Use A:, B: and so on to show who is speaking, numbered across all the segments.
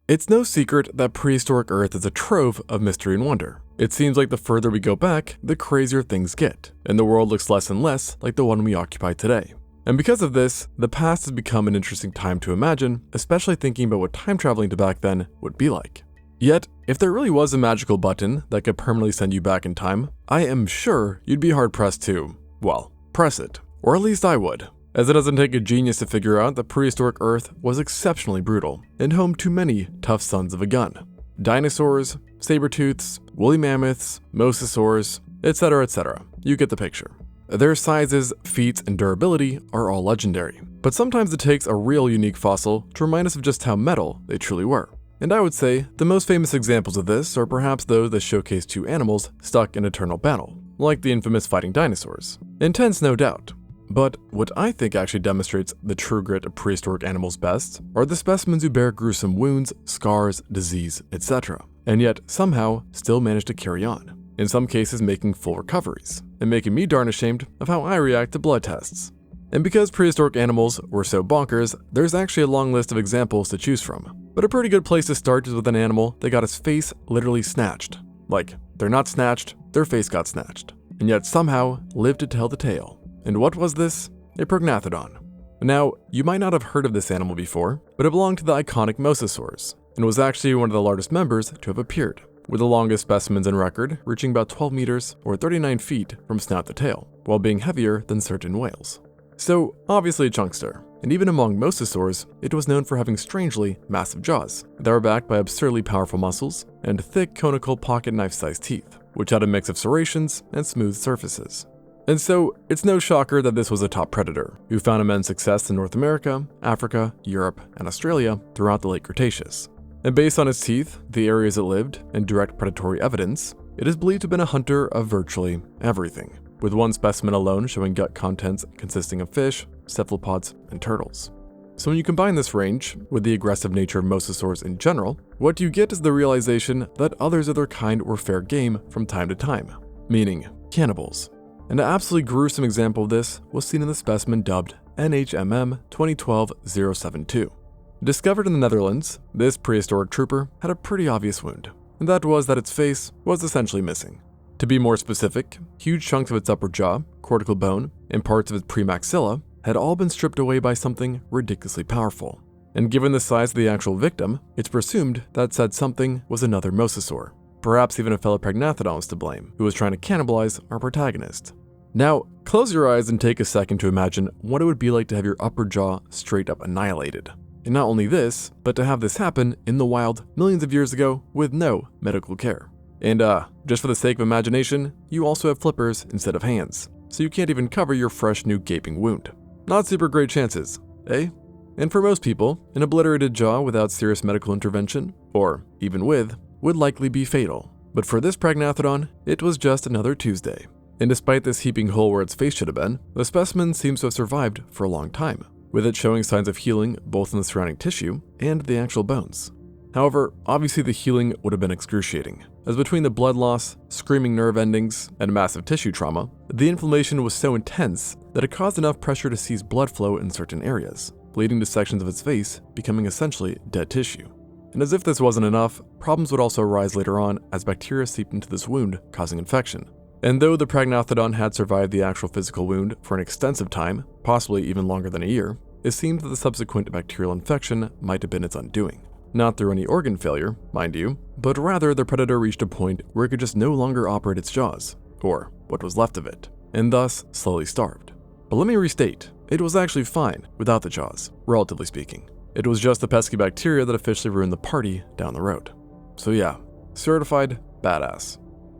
A: It's no secret that prehistoric Earth is a trove of mystery and wonder. It seems like the further we go back, the crazier things get, and the world looks less and less like the one we occupy today. And because of this, the past has become an interesting time to imagine, especially thinking about what time traveling to back then would be like. Yet, if there really was a magical button that could permanently send you back in time, I am sure you'd be hard-pressed to, well, press it. Or at least I would. As it doesn't take a genius to figure out that prehistoric Earth was exceptionally brutal and home to many tough sons of a gun. Dinosaurs, saber-tooths, woolly mammoths, mosasaurs, etc., etc. You get the picture. Their sizes, feats, and durability are all legendary, but sometimes it takes a real unique fossil to remind us of just how metal they truly were. And I would say the most famous examples of this are perhaps those that showcase two animals stuck in eternal battle, like the infamous fighting dinosaurs. Intense, no doubt. But what I think actually demonstrates the true grit of prehistoric animals best are the specimens who bear gruesome wounds, scars, disease, etc., and yet somehow still manage to carry on, in some cases making full recoveries, and making me darn ashamed of how I react to blood tests. And because prehistoric animals were so bonkers, there's actually a long list of examples to choose from. But a pretty good place to start is with an animal that got his face literally snatched. Like, they're not snatched, their face got snatched, and yet somehow lived to tell the tale. And what was this? A prognathodon. Now, you might not have heard of this animal before, but it belonged to the iconic Mosasaurs, and was actually one of the largest members to have appeared, with the longest specimens in record reaching about 12 meters or 39 feet from snout to tail, while being heavier than certain whales. So, obviously a chunkster, and even among Mosasaurs, it was known for having strangely massive jaws that were backed by absurdly powerful muscles and thick conical pocket knife-sized teeth, which had a mix of serrations and smooth surfaces. And so, it's no shocker that this was a top predator, who found immense success in North America, Africa, Europe, and Australia throughout the late Cretaceous. And based on its teeth, the areas it lived, and direct predatory evidence, it is believed to have been a hunter of virtually everything, with one specimen alone showing gut contents consisting of fish, cephalopods, and turtles. So when you combine this range with the aggressive nature of mosasaurs in general, what you get is the realization that others of their kind were fair game from time to time, meaning cannibals. An absolutely gruesome example of this was seen in the specimen dubbed NHMM 2012-072. Discovered in the Netherlands, this prehistoric trooper had a pretty obvious wound, and that was that its face was essentially missing. To be more specific, huge chunks of its upper jaw, cortical bone, and parts of its premaxilla had all been stripped away by something ridiculously powerful. And given the size of the actual victim, it's presumed that said something was another mosasaur. Perhaps even a fellow prognathodon was to blame, who was trying to cannibalize our protagonist. Now, close your eyes and take a second to imagine what it would be like to have your upper jaw straight up annihilated. And not only this, but to have this happen in the wild millions of years ago with no medical care. And just for the sake of imagination, you also have flippers instead of hands, so you can't even cover your fresh new gaping wound. Not super great chances, eh? And for most people, an obliterated jaw without serious medical intervention, or even with, would likely be fatal. But for this prognathodon, it was just another Tuesday. And despite this heaping hole where its face should have been, the specimen seems to have survived for a long time, with it showing signs of healing both in the surrounding tissue and the actual bones. However, obviously the healing would have been excruciating, as between the blood loss, screaming nerve endings, and massive tissue trauma, the inflammation was so intense that it caused enough pressure to seize blood flow in certain areas, leading to sections of its face becoming essentially dead tissue. And as if this wasn't enough, problems would also arise later on as bacteria seeped into this wound, causing infection. And though the prognathodon had survived the actual physical wound for an extensive time, possibly even longer than a year, it seemed that the subsequent bacterial infection might have been its undoing. Not through any organ failure, mind you, but rather the predator reached a point where it could just no longer operate its jaws, or what was left of it, and thus slowly starved. But let me restate, it was actually fine without the jaws, relatively speaking. It was just the pesky bacteria that officially ruined the party down the road. So yeah, certified badass.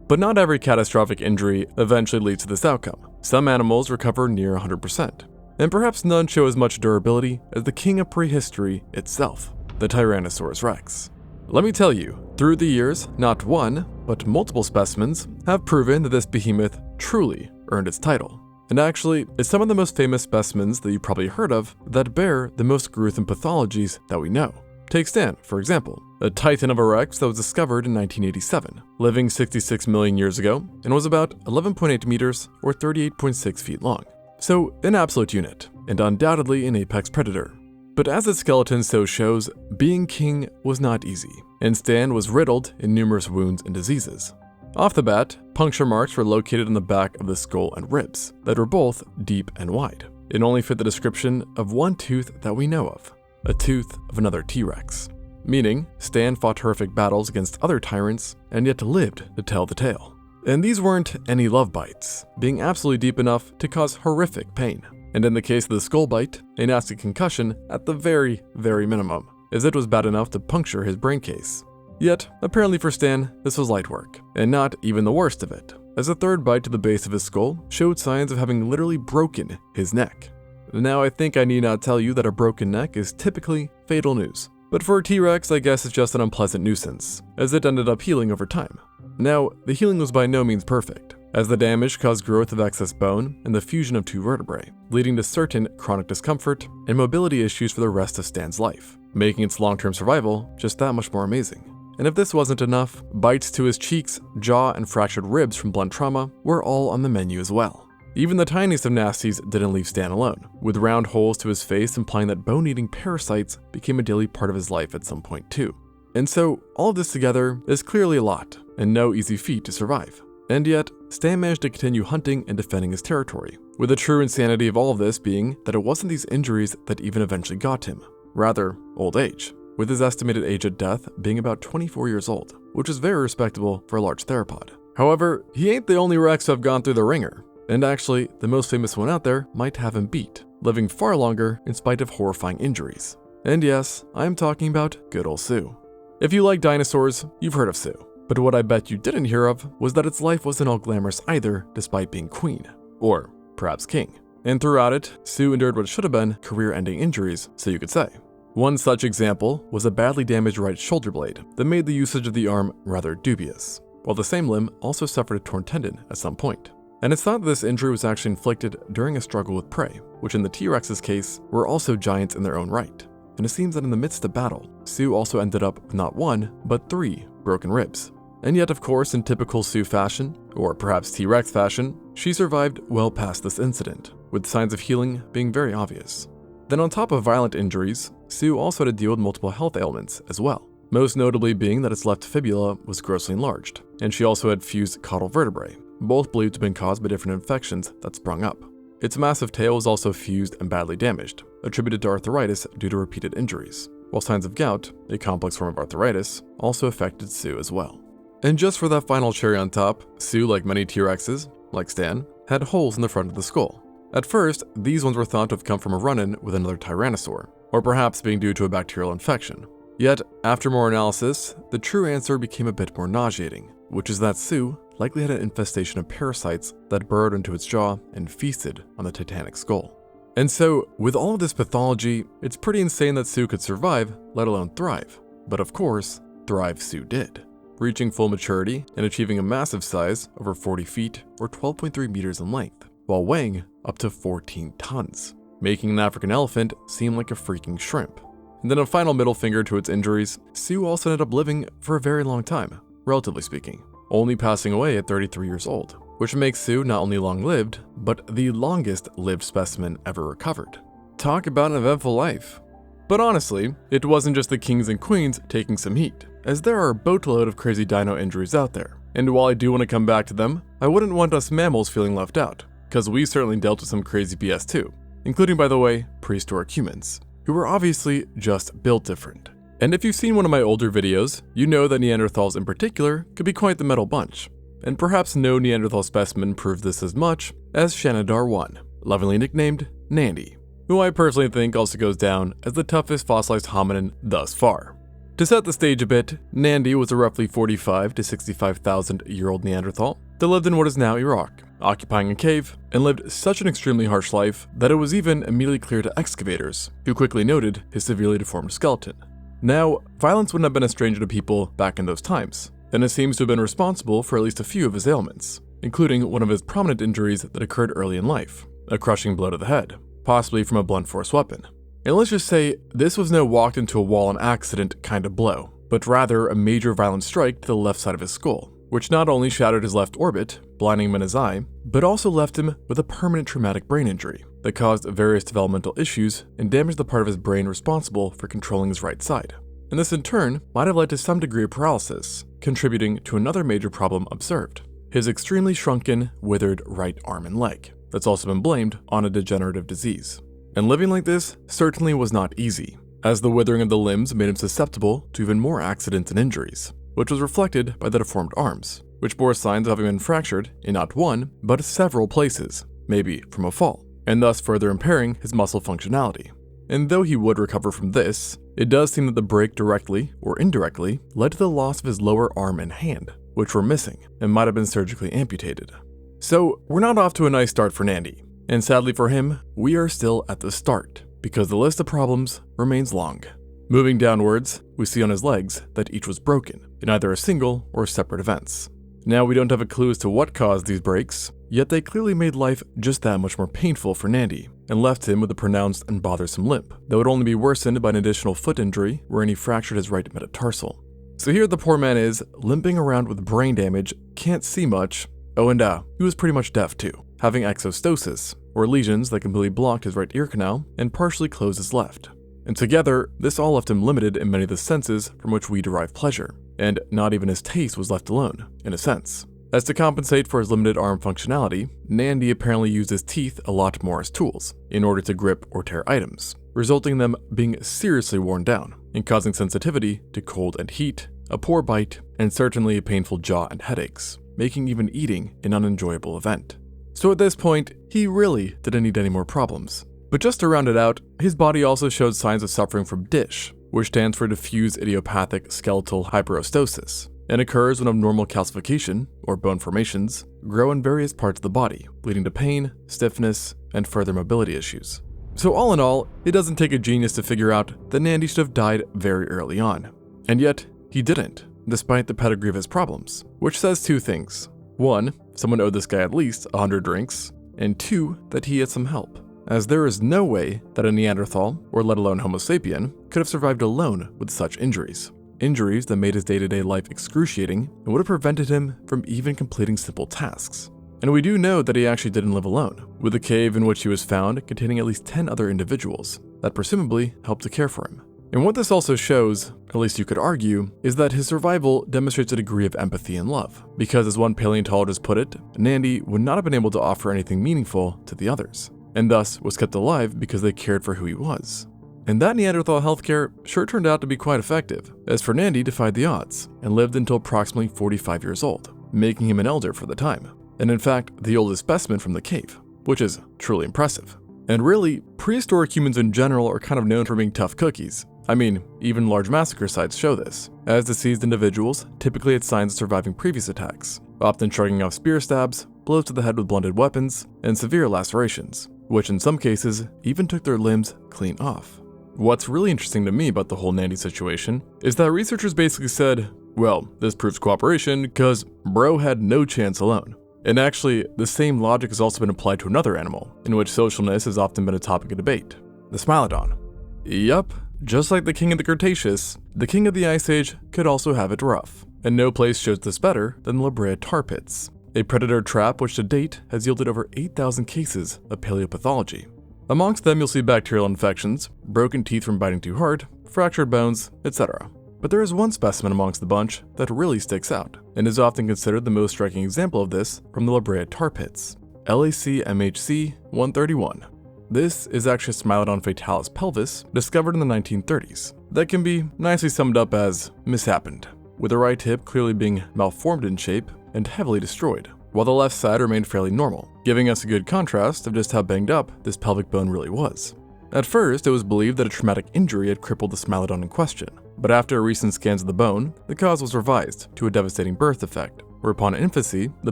A: But not every catastrophic injury eventually leads to this outcome. Some animals recover near 100%, and perhaps none show as much durability as the king of prehistory itself, the Tyrannosaurus Rex. Let me tell you, through the years, not one, but multiple specimens have proven that this behemoth truly earned its title. And actually, it's some of the most famous specimens that you've probably heard of that bear the most gruesome pathologies that we know. Take Stan, for example, a titan of a Rex that was discovered in 1987, living 66 million years ago, and was about 11.8 meters or 38.6 feet long. So, an absolute unit, and undoubtedly an apex predator. But as its skeleton so shows, being king was not easy, and Stan was riddled in numerous wounds and diseases. Off the bat, puncture marks were located on the back of the skull and ribs that were both deep and wide. It only fit the description of one tooth that we know of, a tooth of another T-Rex. Meaning, Stan fought horrific battles against other tyrants and yet lived to tell the tale. And these weren't any love bites, being absolutely deep enough to cause horrific pain. And in the case of the skull bite, a nasty concussion at the very, very minimum, as it was bad enough to puncture his brain case. Yet, apparently for Stan, this was light work, and not even the worst of it, as a third bite to the base of his skull showed signs of having literally broken his neck. Now I think I need not tell you that a broken neck is typically fatal news, but for a T-Rex I guess it's just an unpleasant nuisance, as it ended up healing over time. Now, the healing was by no means perfect, as the damage caused growth of excess bone and the fusion of 2 vertebrae, leading to certain chronic discomfort and mobility issues for the rest of Stan's life, making its long-term survival just that much more amazing. And if this wasn't enough, bites to his cheeks, jaw, and fractured ribs from blunt trauma were all on the menu as well. Even the tiniest of nasties didn't leave Stan alone, with round holes to his face implying that bone-eating parasites became a daily part of his life at some point too. And so, all of this together is clearly a lot, and no easy feat to survive. And yet, Stan managed to continue hunting and defending his territory, with the true insanity of all of this being that it wasn't these injuries that even eventually got him, rather, old age, with his estimated age at death being about 24 years old, which is very respectable for a large theropod. However, he ain't the only Rex to have gone through the ringer, and actually, the most famous one out there might have him beat, living far longer in spite of horrifying injuries. And yes, I am talking about good old Sue. If you like dinosaurs, you've heard of Sue. But what I bet you didn't hear of was that its life wasn't all glamorous either, despite being queen. Or perhaps king. And throughout it, Sue endured what should have been career-ending injuries, so you could say. One such example was a badly damaged right shoulder blade that made the usage of the arm rather dubious, while the same limb also suffered a torn tendon at some point. And it's thought that this injury was actually inflicted during a struggle with prey, which in the T-Rex's case were also giants in their own right. And it seems that in the midst of battle, Sue also ended up with not 1, but 3 broken ribs. And yet, of course, in typical Sue fashion, or perhaps T-Rex fashion, she survived well past this incident, with signs of healing being very obvious. Then on top of violent injuries, Sue also had to deal with multiple health ailments as well, most notably being that its left fibula was grossly enlarged, and she also had fused caudal vertebrae, both believed to have been caused by different infections that sprung up. Its massive tail was also fused and badly damaged, attributed to arthritis due to repeated injuries, while signs of gout, a complex form of arthritis, also affected Sue as well. And just for that final cherry on top, Sue, like many T-Rexes, like Stan, had holes in the front of the skull. At first, these ones were thought to have come from a run-in with another Tyrannosaur, or perhaps being due to a bacterial infection. Yet, after more analysis, the true answer became a bit more nauseating, which is that Sue likely had an infestation of parasites that burrowed into its jaw and feasted on the titanic skull. And so, with all of this pathology, it's pretty insane that Sue could survive, let alone thrive. But of course, thrive Sue did, reaching full maturity and achieving a massive size, over 40 feet or 12.3 meters in length, while weighing up to 14 tons, making an African elephant seem like a freaking shrimp. And then a final middle finger to its injuries, Sue also ended up living for a very long time, relatively speaking, only passing away at 33 years old, which makes Sue not only long-lived, but the longest-lived specimen ever recovered. Talk about an eventful life. But honestly, it wasn't just the kings and queens taking some heat, as there are a boatload of crazy dino injuries out there. And while I do want to come back to them, I wouldn't want us mammals feeling left out, because we certainly dealt with some crazy BS too, including, by the way, prehistoric humans, who were obviously just built different. And if you've seen one of my older videos, you know that Neanderthals in particular could be quite the metal bunch. And perhaps no Neanderthal specimen proved this as much as Shanidar 1, lovingly nicknamed Nandy, who I personally think also goes down as the toughest fossilized hominin thus far. To set the stage a bit, Nandy was a roughly 45 to 65,000 year old Neanderthal that lived in what is now Iraq, occupying a cave, and lived such an extremely harsh life that it was even immediately clear to excavators, who quickly noted his severely deformed skeleton. Now, violence wouldn't have been a stranger to people back in those times, and it seems to have been responsible for at least a few of his ailments, including one of his prominent injuries that occurred early in life, a crushing blow to the head, possibly from a blunt force weapon. And let's just say, this was no walked into a wall on accident kind of blow, but rather a major violent strike to the left side of his skull, which not only shattered his left orbit, blinding him in his eye, but also left him with a permanent traumatic brain injury that caused various developmental issues and damaged the part of his brain responsible for controlling his right side. And this in turn might have led to some degree of paralysis, contributing to another major problem observed: his extremely shrunken, withered right arm and leg, that's also been blamed on a degenerative disease. And living like this certainly was not easy, as the withering of the limbs made him susceptible to even more accidents and injuries, which was reflected by the deformed arms, which bore signs of having been fractured in not one, but several places, maybe from a fall, and thus further impairing his muscle functionality. And though he would recover from this, it does seem that the break directly or indirectly led to the loss of his lower arm and hand, which were missing and might have been surgically amputated. So we're not off to a nice start for Nandy, and sadly for him, we are still at the start, because the list of problems remains long. Moving downwards, we see on his legs that each was broken in either a single or separate events. Now we don't have a clue as to what caused these breaks, yet they clearly made life just that much more painful for Nandy, and left him with a pronounced and bothersome limp that would only be worsened by an additional foot injury wherein he fractured his right metatarsal. So here the poor man is, limping around with brain damage, can't see much. Oh, and he was pretty much deaf too, having exostosis, or lesions that completely blocked his right ear canal and partially closed his left. And together, this all left him limited in many of the senses from which we derive pleasure, and not even his taste was left alone, in a sense. As to compensate for his limited arm functionality, Nandy apparently used his teeth a lot more as tools, in order to grip or tear items, resulting in them being seriously worn down, and causing sensitivity to cold and heat, a poor bite, and certainly a painful jaw and headaches, making even eating an unenjoyable event. So at this point, he really didn't need any more problems. But just to round it out, his body also showed signs of suffering from DISH, which stands for diffuse idiopathic skeletal hyperostosis, and occurs when abnormal calcification, or bone formations, grow in various parts of the body, leading to pain, stiffness, and further mobility issues. So all in all, it doesn't take a genius to figure out that Nandy should have died very early on. And yet, he didn't, despite the pedigree of his problems, which says two things. One, someone owed this guy at least 100 drinks, and two, that he had some help, as there is no way that a Neanderthal, or let alone Homo sapien, could have survived alone with such injuries. Injuries that made his day-to-day life excruciating and would have prevented him from even completing simple tasks. And we do know that he actually didn't live alone, with the cave in which he was found containing at least 10 other individuals that presumably helped to care for him. And what this also shows, at least you could argue, is that his survival demonstrates a degree of empathy and love, because as one paleontologist put it, Nandy would not have been able to offer anything meaningful to the others, and thus was kept alive because they cared for who he was. And that Neanderthal healthcare sure turned out to be quite effective, as for Nandy defied the odds and lived until approximately 45 years old, making him an elder for the time, and in fact the oldest specimen from the cave, which is truly impressive. And really, prehistoric humans in general are kind of known for being tough cookies. I mean, even large massacre sites show this, as deceased individuals typically had signs of surviving previous attacks, often shrugging off spear stabs, blows to the head with blunted weapons, and severe lacerations, which in some cases even took their limbs clean off. What's really interesting to me about the whole Nandy situation is that researchers basically said, well, this proves cooperation because bro had no chance alone. And actually, the same logic has also been applied to another animal, in which socialness has often been a topic of debate, the Smilodon. Yup, just like the king of the Cretaceous, the king of the Ice Age could also have it rough, and no place shows this better than the La Brea tar pits, a predator trap which to date has yielded over 8,000 cases of paleopathology. Amongst them you'll see bacterial infections, broken teeth from biting too hard, fractured bones, etc. But there is one specimen amongst the bunch that really sticks out, and is often considered the most striking example of this from the La Brea tar pits, LAC-MHC 131. This is actually a Smilodon fatalis pelvis discovered in the 1930s that can be nicely summed up as mishappened, with the right hip clearly being malformed in shape and heavily destroyed, while the left side remained fairly normal, giving us a good contrast of just how banged up this pelvic bone really was. At first, it was believed that a traumatic injury had crippled the Smilodon in question, but after recent scans of the bone, the cause was revised to a devastating birth defect, where upon infancy, the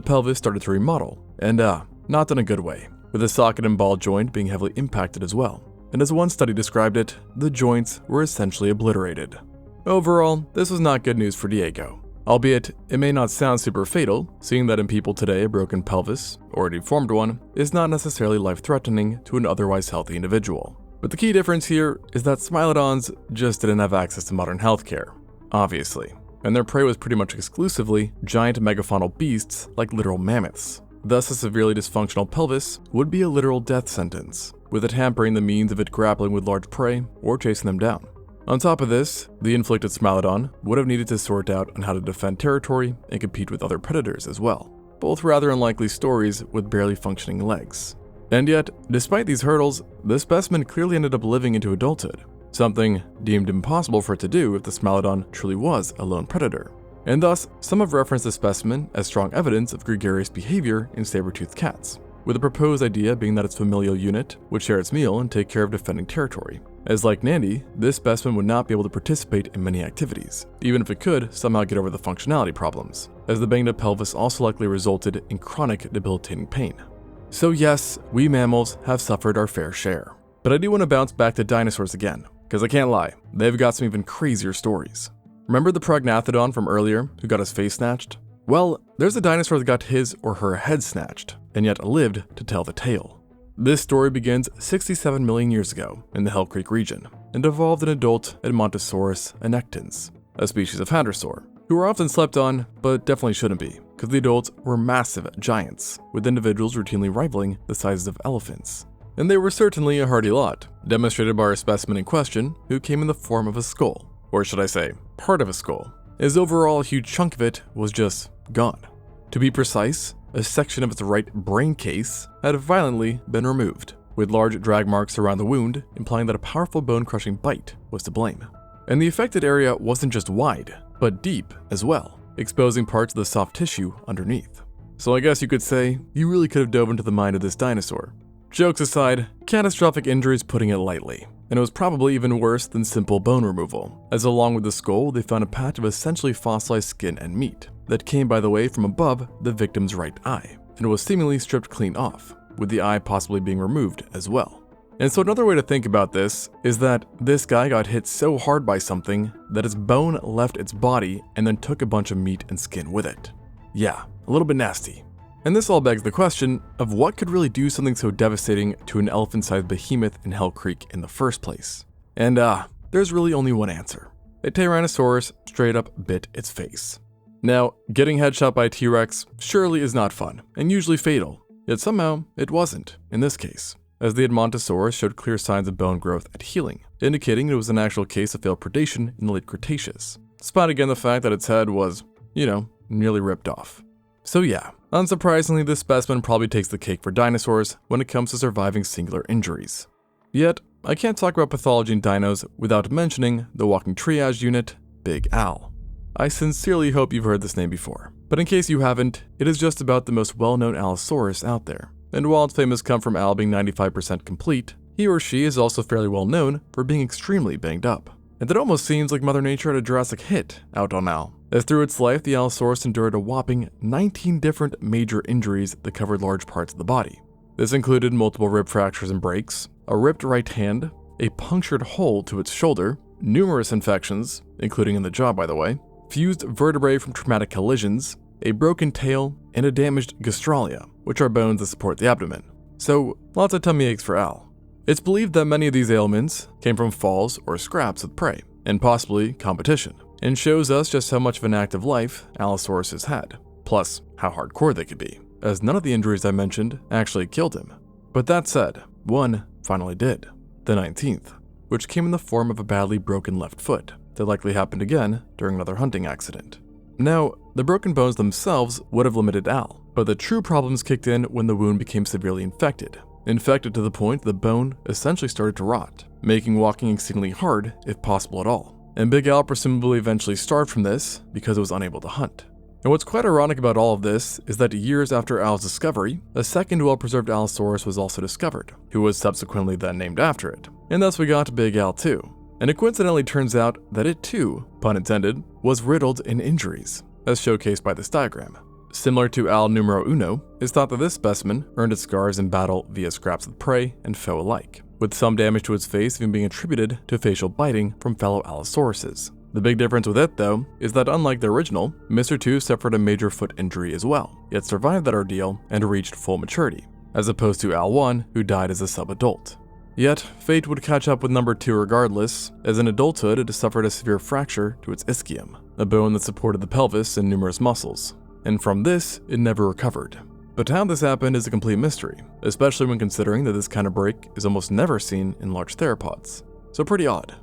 A: pelvis started to remodel, and not in a good way, with the socket and ball joint being heavily impacted as well. And as one study described it, the joints were essentially obliterated. Overall, this was not good news for Diego. Albeit, it may not sound super fatal, seeing that in people today a broken pelvis, or a deformed one, is not necessarily life-threatening to an otherwise healthy individual. But the key difference here is that Smilodons just didn't have access to modern healthcare, obviously. and their prey was pretty much exclusively giant megafaunal beasts like literal mammoths. Thus, a severely dysfunctional pelvis would be a literal death sentence, with it hampering the means of it grappling with large prey or chasing them down. On top of this, the inflicted Smilodon would have needed to sort out on how to defend territory and compete with other predators as well, both rather unlikely stories with barely functioning legs. And yet, despite these hurdles, the specimen clearly ended up living into adulthood, something deemed impossible for it to do if the Smilodon truly was a lone predator. And thus, some have referenced the specimen as strong evidence of gregarious behavior in saber-toothed cats, with the proposed idea being that its familial unit would share its meal and take care of defending territory. As like Nandy, this specimen would not be able to participate in many activities, even if it could somehow get over the functionality problems, as the banged up pelvis also likely resulted in chronic debilitating pain. So yes, we mammals have suffered our fair share. But I do want to bounce back to dinosaurs again, because I can't lie, they've got some even crazier stories. Remember the Prognathodon from earlier who got his face snatched? Well, there's a dinosaur that got his or her head snatched, and yet lived to tell the tale. This story begins 67 million years ago in the Hell Creek region, and evolved an adult Edmontosaurus annectens, a species of hadrosaur, who are often slept on, but definitely shouldn't be, because the adults were massive giants, with individuals routinely rivaling the sizes of elephants. And they were certainly a hardy lot, demonstrated by our specimen in question, who came in the form of a skull, or should I say, part of a skull, as overall a huge chunk of it was just gone. To be precise, a section of its right brain case had violently been removed, with large drag marks around the wound, implying that a powerful bone-crushing bite was to blame. And the affected area wasn't just wide, but deep as well, exposing parts of the soft tissue underneath. So I guess you could say, you really could have dove into the mind of this dinosaur. Jokes aside, catastrophic injuries putting it lightly, and it was probably even worse than simple bone removal, as along with the skull they found a patch of essentially fossilized skin and meat that came, by the way, from above the victim's right eye, and was seemingly stripped clean off, with the eye possibly being removed as well. And so another way to think about this is that this guy got hit so hard by something that its bone left its body and then took a bunch of meat and skin with it. Yeah, a little bit nasty. And this all begs the question of what could really do something so devastating to an elephant-sized behemoth in Hell Creek in the first place. And there's really only one answer. A Tyrannosaurus straight up bit its face. Now, getting headshot by a T-Rex surely is not fun, and usually fatal, yet somehow it wasn't in this case, as the Edmontosaurus showed clear signs of bone growth and healing, indicating it was an actual case of failed predation in the late Cretaceous, despite again the fact that its head was, nearly ripped off. So yeah, unsurprisingly this specimen probably takes the cake for dinosaurs when it comes to surviving singular injuries. Yet, I can't talk about pathology in dinos without mentioning the walking triage unit, Big Al. I sincerely hope you've heard this name before, but in case you haven't, it is just about the most well-known Allosaurus out there. And while its fame has come from Al being 95% complete, he or she is also fairly well known for being extremely banged up. And it almost seems like Mother Nature had a Jurassic hit out on Al, as through its life the Allosaurus endured a whopping 19 different major injuries that covered large parts of the body. This included multiple rib fractures and breaks, a ripped right hand, a punctured hole to its shoulder, numerous infections, including in the jaw by the way, fused vertebrae from traumatic collisions, a broken tail, and a damaged gastralia, which are bones that support the abdomen. So, lots of tummy aches for Al. It's believed that many of these ailments came from falls or scraps with prey, and possibly competition, and shows us just how much of an active life Allosaurus has had, plus how hardcore they could be, as none of the injuries I mentioned actually killed him. But that said, one finally did, the 19th, which came in the form of a badly broken left foot that likely happened again during another hunting accident. Now, the broken bones themselves would have limited Al, but the true problems kicked in when the wound became severely infected to the point the bone essentially started to rot, making walking exceedingly hard if possible at all. And Big Al presumably eventually starved from this because it was unable to hunt. And what's quite ironic about all of this is that years after Al's discovery, a second well-preserved Allosaurus was also discovered, who was subsequently then named after it. And thus we got Big Al too. And it coincidentally turns out that it too, pun intended, was riddled in injuries, as showcased by this diagram. Similar to Al numero uno, it's thought that this specimen earned its scars in battle via scraps with prey and foe alike, with some damage to its face even being attributed to facial biting from fellow Allosauruses. The big difference with it, though, is that unlike the original, Mr. 2 suffered a major foot injury as well, yet survived that ordeal and reached full maturity, as opposed to Al 1, who died as a sub-adult. Yet, fate would catch up with number 2 regardless, as in adulthood it suffered a severe fracture to its ischium, a bone that supported the pelvis and numerous muscles, and from this, it never recovered. But how this happened is a complete mystery, especially when considering that this kind of break is almost never seen in large theropods, so pretty odd.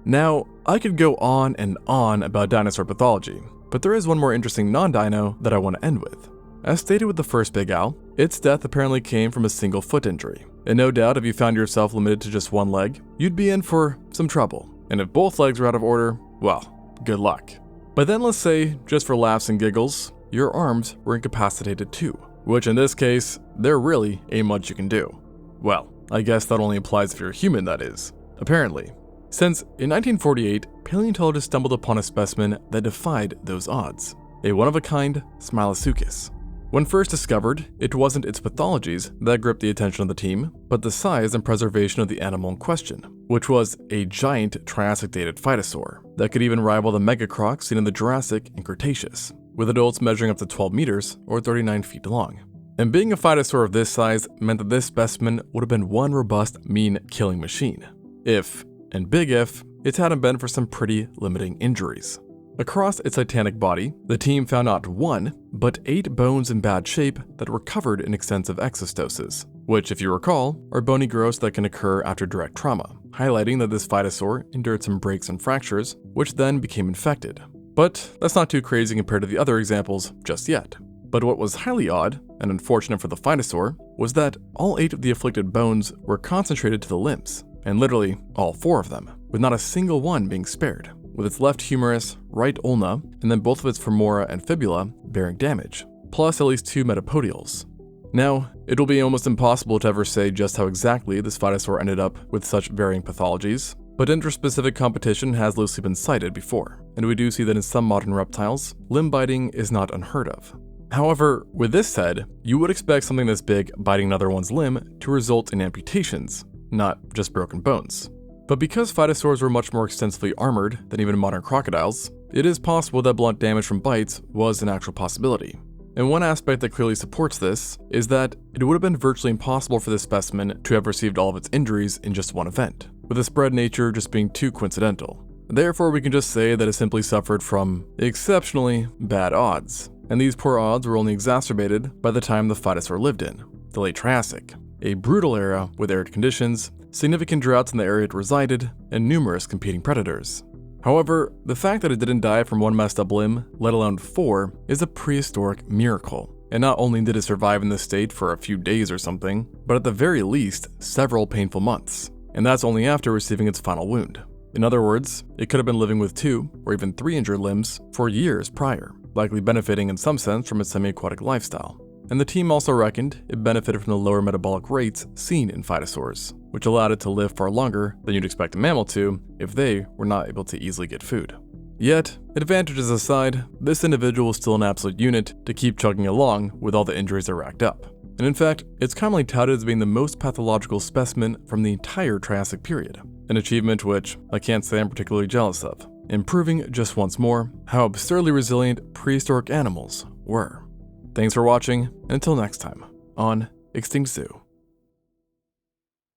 A: Now, I could go on and on about dinosaur pathology, but there is one more interesting non-dino that I want to end with. As stated with the first big owl, its death apparently came from a single foot injury, and no doubt if you found yourself limited to just one leg, you'd be in for some trouble, and if both legs were out of order, well, good luck. But then let's say, just for laughs and giggles, your arms were incapacitated too, which in this case, there really ain't much you can do. Well, I guess that only applies if you're human, that is, apparently. Since in 1948, paleontologists stumbled upon a specimen that defied those odds, a one-of-a-kind Smilasuchus. When first discovered, it wasn't its pathologies that gripped the attention of the team, but the size and preservation of the animal in question, which was a giant Triassic-dated phytosaur that could even rival the megacrocs seen in the Jurassic and Cretaceous, with adults measuring up to 12 meters or 39 feet long. And being a phytosaur of this size meant that this specimen would have been one robust, mean killing machine. If, and big if, it hadn't been for some pretty limiting injuries. Across its titanic body, the team found not 1, but 8 bones in bad shape that were covered in extensive exostoses, which, if you recall, are bony growths that can occur after direct trauma, highlighting that this phytosaur endured some breaks and fractures, which then became infected. But that's not too crazy compared to the other examples just yet. But what was highly odd, and unfortunate for the phytosaur, was that all 8 of the afflicted bones were concentrated to the limbs, and literally all 4 of them, with not a single one being spared, with its left humerus, right ulna, and then both of its femora and fibula bearing damage, plus at least 2 metapodials. Now, it will be almost impossible to ever say just how exactly this phytosaur ended up with such varying pathologies, but interspecific competition has loosely been cited before, and we do see that in some modern reptiles, limb biting is not unheard of. However, with this said, you would expect something this big biting another one's limb to result in amputations, not just broken bones. But because phytosaurs were much more extensively armored than even modern crocodiles, it is possible that blunt damage from bites was an actual possibility. And one aspect that clearly supports this is that it would have been virtually impossible for this specimen to have received all of its injuries in just one event, with the spread nature just being too coincidental. Therefore, we can just say that it simply suffered from exceptionally bad odds, and these poor odds were only exacerbated by the time the phytosaur lived in, the late Triassic, a brutal era with arid conditions, significant droughts in the area it resided, and numerous competing predators. However, the fact that it didn't die from one messed up limb, let alone 4, is a prehistoric miracle. And not only did it survive in this state for a few days or something, but at the very least, several painful months. And that's only after receiving its final wound. In other words, it could have been living with 2 or even 3 injured limbs for years prior, likely benefiting in some sense from its semi-aquatic lifestyle. And the team also reckoned it benefited from the lower metabolic rates seen in phytosaurs, which allowed it to live far longer than you'd expect a mammal to if they were not able to easily get food. Yet, advantages aside, this individual was still an absolute unit to keep chugging along with all the injuries that racked up. And in fact, it's commonly touted as being the most pathological specimen from the entire Triassic period, an achievement which I can't say I'm particularly jealous of, and proving just once more how absurdly resilient prehistoric animals were. Thanks for watching, and until next time on ExtinctZoo.